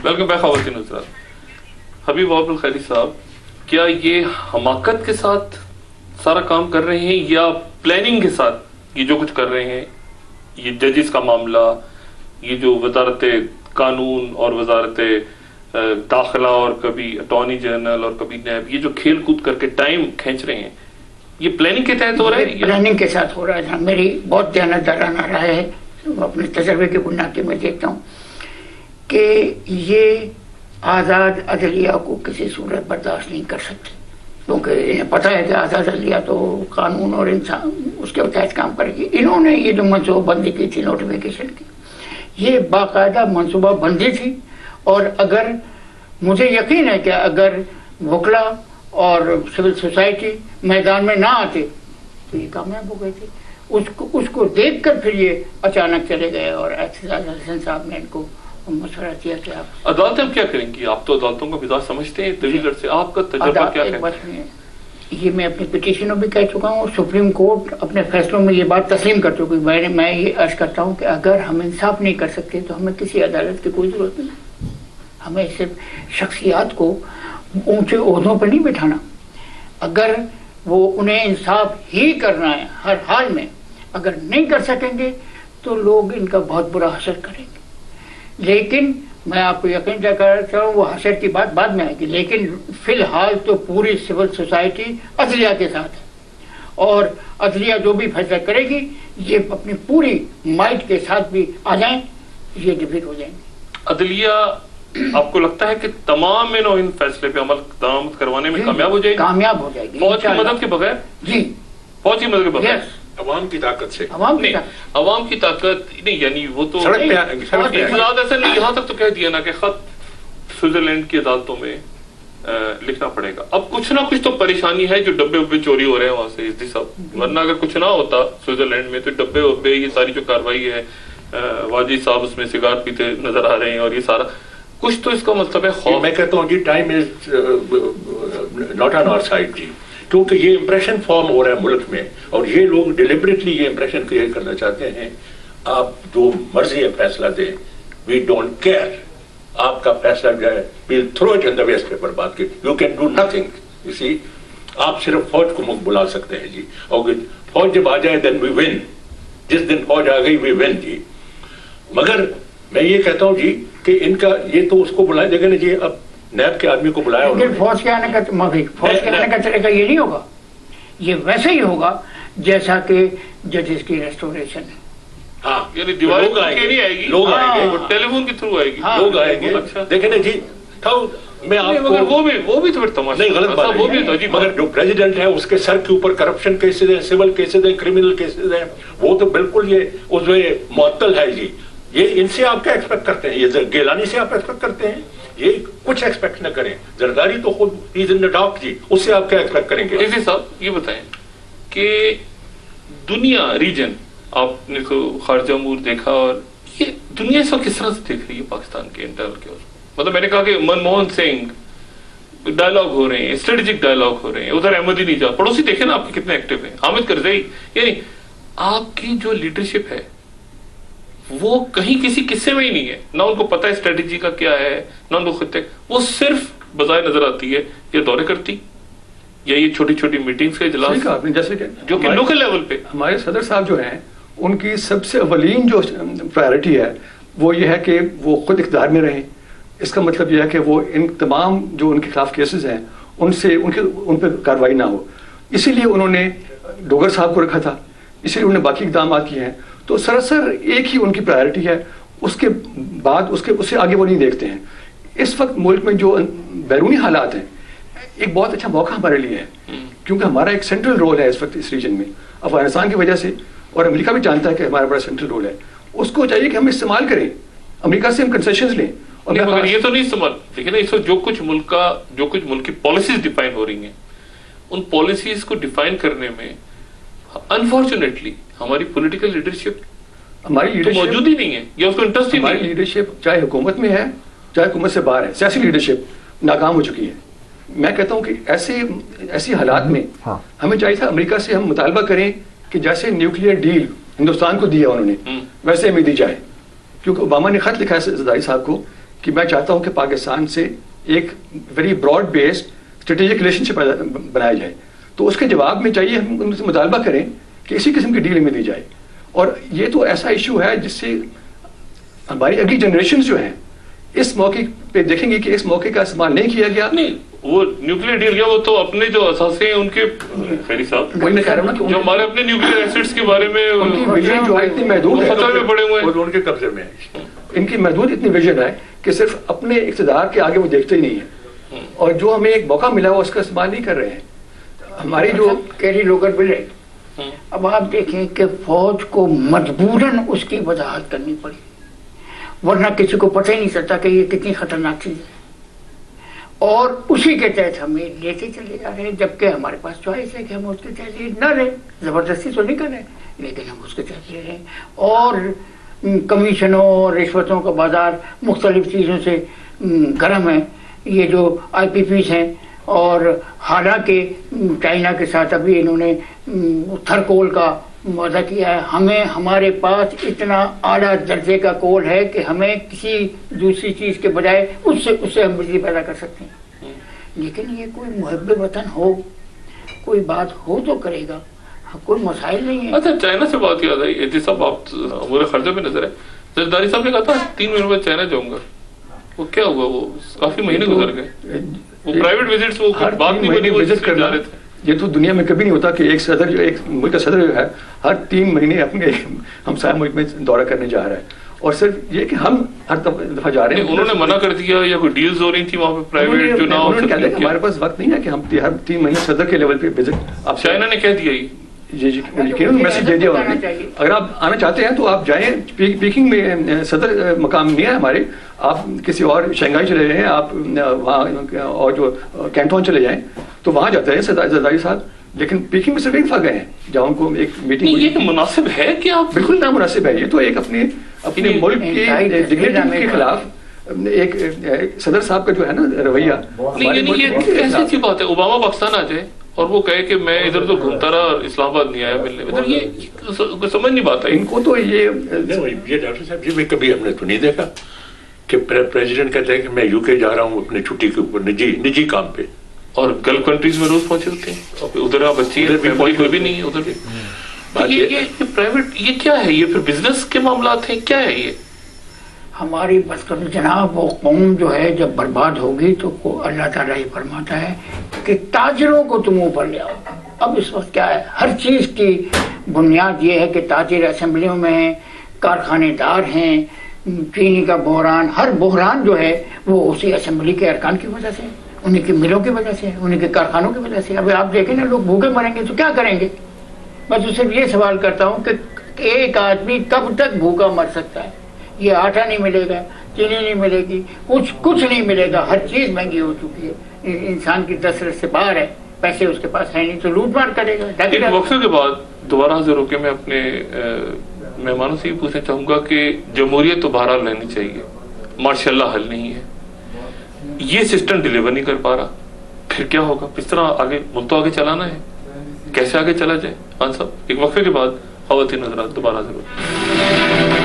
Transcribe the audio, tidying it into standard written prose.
Welcome back خواتین حضرات. حبیب عبد الخیری صاحب, کیا یہ حماقت کے ساتھ سارا کام کر رہے ہیں یا پلاننگ کے ساتھ یہ جو کچھ کر رہے ہیں؟ یہ ججز کا معاملہ, یہ جو وزارت قانون اور وزارت داخلہ اور کبھی اٹارنی جنرل اور کبھی نیب, یہ جو کھیل کود کر کے ٹائم کھینچ رہے ہیں, یہ پلاننگ کے تحت ہو رہا ہے؟ پلاننگ کے ساتھ ہو رہا ہے. میری بہت دیانتدارانہ رائے ہے, اپنے تجربے کی بنیاد پہ میں دیکھتا ہوں کہ یہ آزاد عدلیہ کو کسی صورت برداشت نہیں کر سکتے, کیونکہ انہیں پتہ ہے کہ آزاد عدلیہ تو قانون اور انسان اس کے تحت کام کرے گی. انہوں نے یہ جو منصوبہ بندی کی تھی نوٹیفیکیشن کی, یہ باقاعدہ منصوبہ بندی تھی, اور اگر مجھے یقین ہے کہ اگر وکلا اور سول سوسائٹی میدان میں نہ آتے تو یہ کامیاب ہو گئی تھی. اس کو دیکھ کر پھر یہ اچانک چلے گئے اور اعتزاز حسن صاحب نے ان کو مشورہ دیا کہ آپ عدالتیں کیا کریں گی؟ آپ تو عدالتوں کا مزاج سمجھتے ہیں طویل عرصے, آپ کا تجربہ کیا ہے؟ یہ میں اپنی پٹیشنوں بھی کہہ چکا ہوں, سپریم کورٹ اپنے فیصلوں میں یہ بات تسلیم کر چکی. میں یہ عرض کرتا ہوں کہ اگر ہم انصاف نہیں کر سکتے تو ہمیں کسی عدالت کی کوئی ضرورت نہیں. ہمیں صرف شخصیات کو اونچے عہدوں پر نہیں بٹھانا, اگر وہ انہیں انصاف ہی کرنا ہے ہر حال میں, اگر نہیں کر سکیں گے تو لوگ ان کا بہت برا حشر کریں گے. لیکن میں آپ کو یقین کرتا ہوں وہ حشر کی بات بعد میں آئے گی, لیکن فی الحال تو پوری سول سوسائٹی عدلیہ کے ساتھ ہے, اور عدلیہ جو بھی فیصلہ کرے گی یہ اپنی پوری مائٹ کے ساتھ بھی آ جائیں, یہ ڈیفیٹ ہو جائیں گے. عدلیہ آپ کو لگتا ہے کہ تمام ان فیصلے پہ عمل درآمد کروانے میں کامیاب ہو جائے گی؟ کامیاب ہو جائے گی فوج کی مدد کے بغیر. جی, فوج کی مدد کے بغیر, عوام کی طاقت سے. عوام کی طاقت نہیں, یعنی وہ تو ایسا نہیں. یہاں تک تو کہہ دیا نا کہ خط سوئٹزرلینڈ کی عدالتوں میں لکھنا پڑے گا. اب کچھ نہ کچھ تو پریشانی ہے جو ڈبے وبے چوری ہو رہے ہیں وہاں سے صاحب, ورنہ اگر کچھ نہ ہوتا سوئٹزرلینڈ میں تو ڈبے وبے یہ ساری جو کاروائی ہے, واجد صاحب اس میں سگار پیتے نظر آ رہے ہیں, اور یہ سارا کچھ تو اس کا مطلب ہے خوف. میں کہتا ہوں جی time is not on our side جی, کیونکہ یہ امپریشن فارم ہو رہا ہے ملک میں, اور یہ لوگ ڈیلیبریٹلی یہ امپریشن کریٹ کرنا چاہتے ہیں آپ جو مرضی ہے فیصلہ دیں, وی ڈونٹ کیئر. آپ کا فیصلہ جو ہے we'll throw it in the waste paper. بات کی you can do nothing. you see, آپ صرف فوج کو بلا سکتے ہیں جی, اور فوج جب آ جائے دین وی ون. جس دن فوج آ گئی وی ون جی. مگر میں یہ کہتا ہوں جی کہ ان کا یہ تو اس کو بلائے دیکھیں نا جی, اب نیب کے آدمی کو بلایا, فوج کے آنے کا طریقہ یہ نہیں ہوگا, یہ ویسے ہی ہوگا جیسا کہ ججز کی ریسٹوریشن ہے. ہاں, یعنی دیواری لوگ آئیں گے, ٹیلی فون کے تھرو آئے گی, لوگ آئیں گے. دیکھیں نا جی, میں آپ کو وہ بھی تھوڑی تماشا نہیں, غلط بات وہ بھی تو جی, مگر جو پریزیڈنٹ ہے اس کے سر کے اوپر کرپشن کیسز ہیں, سول کیسز ہیں, کرمنل کیسز ہیں, وہ تو بالکل یہ اس میں معطل ہے جی. یہ ان سے آپ کیا ایکسپیکٹ کرتے ہیں؟ یہ گیلانی سے آپ ایکسپیکٹ کرتے ہیں؟ یہ کچھ ایکسپیکٹ نہ کریں. زرداری تو خود از ان دی ڈاک جی, اس سے آپ کیا ایکسپیکٹ کریں گے؟ ایسے صاحب یہ بتائیں کہ دنیا ریجن آپ نے تو خارجہ امور دیکھا, اور یہ دنیا اس وقت کس طرح سے دیکھ رہی ہے پاکستان کے انٹرنل کے؟ مطلب میں نے کہا کہ منموہن سنگھ ڈائلاگ ہو رہے ہیں, اسٹریٹجک ڈائلاگ ہو رہے ہیں, ادھر احمدی نژاد پڑوسی دیکھیں نا آپ کے کتنے ایکٹیو ہیں, حامد کرزئی. یعنی آپ کی جو لیڈرشپ ہے وہ کہیں کسی قصے میں ہی نہیں ہے, نہ ان کو پتہ ہے اسٹریٹجی کا کیا ہے, نہ ان کو خطے. وہ صرف بظاہر نظر آتی ہے یہ دورے کرتی یا یہ چھوٹی چھوٹی میٹنگز کے اجلاس, جیسے کہ جو کہ لوکل لیول پہ. ہمارے صدر صاحب جو ہیں ان کی سب سے اولین جو پرائرٹی ہے وہ یہ ہے کہ وہ خود اقتدار میں رہیں. اس کا مطلب یہ ہے کہ وہ ان تمام جو ان کے خلاف کیسز ہیں ان پہ کارروائی نہ ہو. اسی لیے انہوں نے ڈوگر صاحب کو رکھا تھا, اسی لیے انہوں نے باقی اقدامات کیے ہیں. تو سراسر ایک ہی ان کی پرائرٹی ہے, اس کے بعد اس سے آگے وہ نہیں دیکھتے ہیں. اس وقت ملک میں جو بیرونی حالات ہیں, ایک بہت اچھا موقع ہمارے لیے ہے, کیونکہ ہمارا ایک سینٹرل رول ہے اس وقت اس ریجن میں افغانستان کی وجہ سے, اور امریکہ بھی جانتا ہے کہ ہمارا بڑا سینٹرل رول ہے. اس کو چاہیے کہ ہم استعمال کریں, امریکہ سے ہم کنسیشنز لیں. اور یہ تو نہیں استعمال, لیکن اس وقت جو کچھ ملک کی پالیسیز ڈیفائن ہو رہی ہیں, ان پالیسیز کو ڈیفائن کرنے میں انفارچونیٹلی ہماری پولیٹیکل لیڈرشپ موجود ہی نہیں ہے, یا اس کو انٹرسٹ ہی نہیں ہے. ہماری لیڈرشپ چاہے حکومت میں ہے چاہے حکومت سے باہر ہے, سیاسی لیڈرشپ ناکام ہو چکی ہے. میں کہتا ہوں کہ ایسی حالات میں ہمیں چاہیے تھا امریکہ سے ہم مطالبہ کریں کہ جیسے نیوکلیئر ڈیل ہندوستان کو دیا انہوں نے ویسے ہمیں دی جائے. کیونکہ اوباما نے خط لکھا ہے زرداری صاحب کو کہ میں چاہتا ہوں کہ پاکستان سے ایک very broad based strategic relationship بنایا جائے. تو اس کے جواب میں چاہیے ہم ان سے مطالبہ کریں کہ اسی قسم کی ڈیل میں دی جائے. اور یہ تو ایسا ایشو ہے جس سے ہماری اگلی جنریشن جو ہیں اس موقع پہ دیکھیں گے کہ اس موقع کا استعمال نہیں کیا گیا. نہیں وہ نیوکلیر ڈیل کیا وہ تو اپنے جو اثاثے ہیں ان کے خیری صاحب وہی میں کہہ رہا ہوں نا جو ہمارے اپنے نیوکلیر ایسٹس کے بارے میں ویژن جو ہے اتنی محدود ہے, خطرے میں پڑے ہوئے ہیں, وہ ان کے قبضے میں ہے. ان کی محدود اتنی ویژن ہے کہ صرف اپنے اقتدار کے آگے وہ دیکھتے ہی نہیں ہیں, اور جو ہمیں ایک موقع ملا وہ اس کا استعمال نہیں کر رہے ہیں. ہماری جو کیری لوگر ملے, اب آپ دیکھیں کہ فوج کو مجبوراً اس کی وضاحت کرنی پڑی, ورنہ کسی کو پتہ ہی نہیں چلتا کہ یہ کتنی خطرناک چیز ہے, اور اسی کے تحت ہمیں لیتے چلے جا رہے ہیں, جبکہ ہمارے پاس چوائس ہے کہ ہم اس کے تحت نہ لیں, زبردستی تو نہیں کر رہے لیکن ہم اس کے تحت لے رہے ہیں. اور کمیشنوں اور رشوتوں کا بازار مختلف چیزوں سے گرم ہے, یہ جو آئی پی پیز ہیں, اور حالانکہ چائنا کے ساتھ ابھی انہوں نے تھر کول کا وعدہ کیا ہے. ہمیں ہمارے پاس اتنا اعلیٰ درجے کا کول ہے کہ ہمیں کسی دوسری چیز کے بجائے اس سے ہم بجلی پیدا کر سکتے ہیں. لیکن یہ کوئی محب وطن ہو, کوئی بات ہو تو کرے گا, کوئی مسائل نہیں ہے. اچھا چائنا سے بات یاد آئی, احتیاط صاحب آپ امور خرچہ پہ نظر ہے, زرداری صاحب نے کہا تھا 3 مہینوں بعد چائنا جاؤں گا, وہ کیا ہوا؟ وہ کافی مہینے گزر گئے, وہ پرائیویٹ وزٹس وہ بات نہیں بنی, وہ وزٹ کر رہے تھے. یہ تو دنیا میں کبھی نہیں ہوتا کہ ایک صدر جو ایک ملک کا صدر جو ہے ہر 3 مہینے اپنے ہمسایہ ملک میں دورہ کرنے جا رہا ہے, اور صرف یہ کہ ہم ہر دفعہ جا رہے ہیں. انہوں نے منع کر دیا یا کوئی ڈیلز ہو رہی تھی وہاں پہ پرائیویٹ جو نہ ہو؟ انہوں نے کہا کہ ہمارے پاس وقت نہیں ہے کہ ہم ہر 3 مہینے صدر کے لیول پہ وزٹ. آپ چائنا نے کہہ دیا جی میسج دے دیا انہوں نے, اگر آپ آنا چاہتے ہیں تو آپ جائیں. پیکنگ میں صدر مقام نہیں ہے ہمارے, آپ کسی اور شنگھائی چلے جائیں, آپ وہاں اور جو کینٹون چلے جائیں تو وہاں جاتے ہیں زرداری صاحب. لیکن پیکنگ میں صرف ایک دفعہ گئے ہیں جہاں ان کو ایک میٹنگ. یہ مناسب ہے کہ آپ؟ بالکل نامناسب ہے. یہ تو ایک اپنے ملک کی ڈگنیٹی کے خلاف ایک صدر صاحب کا جو ہے نا رویہ. یہ ایسی اچھی بات ہے اوباما پاکستان آ جائے اور وہ کہے کہ میں ادھر ادھر گھومتا رہا اور اسلام آباد نہیں آیا ملنے میں, یہ سمجھ نہیں پاتا ان کو. تو یہ ڈاکٹر صاحب جی کبھی ہم نے تو نہیں دیکھا کہ پریزیڈنٹ کہتے ہیں کہ میں یو کے جا رہا ہوں اپنے چھٹی کے اوپر نجی کام پہ, اور گلف کنٹریز میں روز پہنچے ہوتے ہیں, ادھر آپ بچی کوئی بھی نہیں ہے ادھر بھی. یہ پرائیویٹ یہ کیا ہے؟ یہ پھر بزنس کے معاملات ہیں, کیا ہے یہ؟ ہماری بس کبھی جناب وہ قوم جو ہے جب برباد ہوگی تو اللہ تعالیٰ یہ فرماتا ہے کہ تاجروں کو تم اوپر لے آؤ. اب اس وقت کیا ہے, ہر چیز کی بنیاد یہ ہے کہ تاجر اسمبلیوں میں ہیں, کارخانے دار ہیں, چینی کا بحران, ہر بحران جو ہے وہ اسی اسمبلی کے ارکان کی وجہ سے, انہیں کی ملوں کی وجہ سے, انہیں کے کارخانوں کی وجہ سے. ابھی آپ دیکھیں نا لوگ بھوکے مریں گے تو کیا کریں گے؟ میں تو صرف یہ سوال کرتا ہوں کہ ایک آدمی کب تک بھوکا مر سکتا ہے؟ یہ آٹا نہیں ملے گا, چینی نہیں ملے گی, کچھ نہیں ملے گا, ہر چیز مہنگی ہو چکی ہے, انسان کی دسترس سے باہر ہے, پیسے اس کے پاس ہے نہیں تو لوٹ مار کرے گا. ایک وقفے کے بعد دوبارہ حاضر ہو کے میں اپنے مہمانوں سے یہ پوچھنا چاہوں گا کہ جمہوریت تو بہرحال رہنی چاہیے, ماشاء اللہ حل نہیں ہے, یہ سسٹم ڈیلیور نہیں کر پا رہا, پھر کیا ہوگا؟ کس طرح آگے ملک تو آگے چلانا ہے, کیسے آگے چلا جائے؟ خان صاحب ایک وقفے کے بعد خواتین حضرات دوبارہ حاضر ہو.